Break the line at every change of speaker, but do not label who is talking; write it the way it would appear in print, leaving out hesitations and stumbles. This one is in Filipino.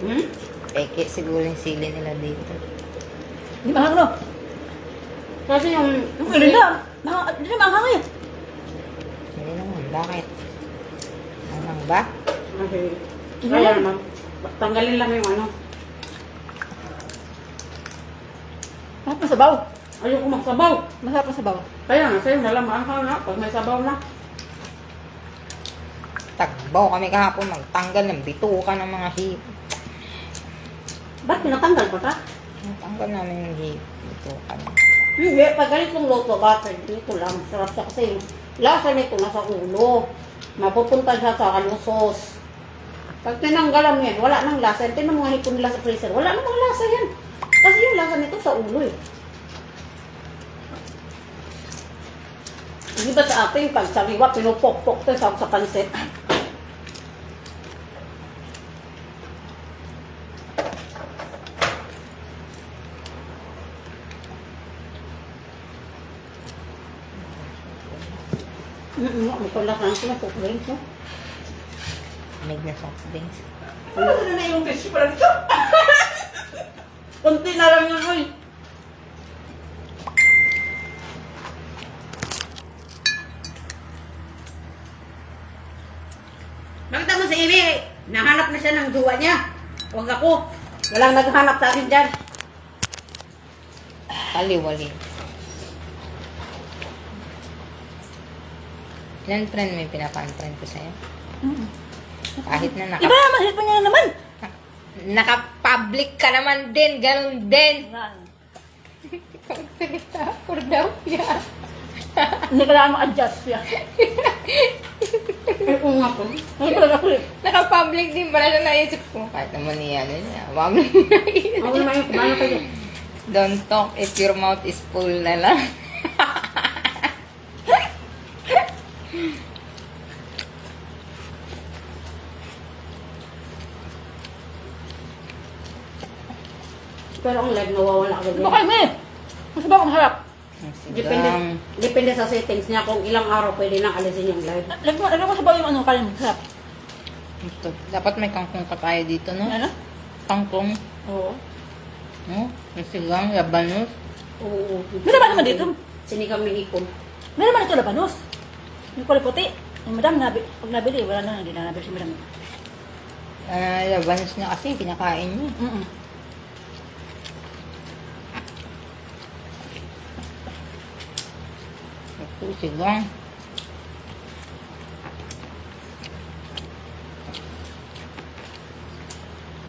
Hmm?
Peke siguro yung sili nila dito.
Hindi mahang no?
Kasi yung...
Yung ilan na. Hindi na mahang eh.
Hindi naman. Bakit? Anong ba?
Kasi... Kaya naman. Tanggalin lang yung ano.
Masarap na sabaw.
Ayoko magsabaw.
Masarap na sabaw.
Kaya nga, sa'yo nalang maanghang na. Pag may sabaw na.
Tagbaw kami kahapon magtanggal ng bituka ng mga hip.
Ba't pinatanggal pa ka?
Tanggal namin yung hip. Bituka na.
Hindi, pag ganitong luto, bakit? Dito lang. Sarap siya kasi yung lasa nito nasa ulo. Mapupunta siya sa kalusos. Pag tinanggalan mo yan, wala nang lasa. Tinan mo nga hipon nila sa freezer. Wala namang lasa yan. Kasi yung lasa nito sa ulo eh. Hindi ba sa atin, pag sariwa, pinupok-pok ito sa pansit. May pala ka na soft drinks, no?
Mig na soft drinks.
Ano na yung tissue pala dito? Kunti na lang yun, oy. Nakita mo si Amy, nahanap na siya ng jowa niya. Huwag ako. Walang naghanap sa akin dyan.
Kaliwali. Ilan friend may pinapa-friend ko sa'yo? Kahit na
Iba naman, cellphone niya na naman.
naka-public ka naman din, ganun din.
Yan.
For daw yan.
Hindi ka lang ma-adjust yan.
Ay, kung nga po.
Ano talaga ko eh.
Naka-public din pala siya naisip ko. Kahit naman niya, ano niya. Wag mo
Ako naman yung kumano kayo.
Don't talk if your mouth is full na lang.
Pero ang live nawawala agad
Baka
yan.
yun eh. Mas ba kung harap?
Depende, depende sa settings niya kung ilang araw pwede nang alisin yung live.
Lagyan mo sabaw yung ano, kanin. Sarap.
Ito. Dapat may kangkong ka tayo dito, no?
Ano?
Kangkong.
Oo.
No? Nasigang, labanos.
Oo.
Meron ba naman dito?
Sinigang may ipon.
Meron naman ito labanos. Yung kulay puti. Yung madam, pag nabili, wala na, hindi na nabili si madam.
Labanos niya kasi, kinakain niya. Ito, sigang.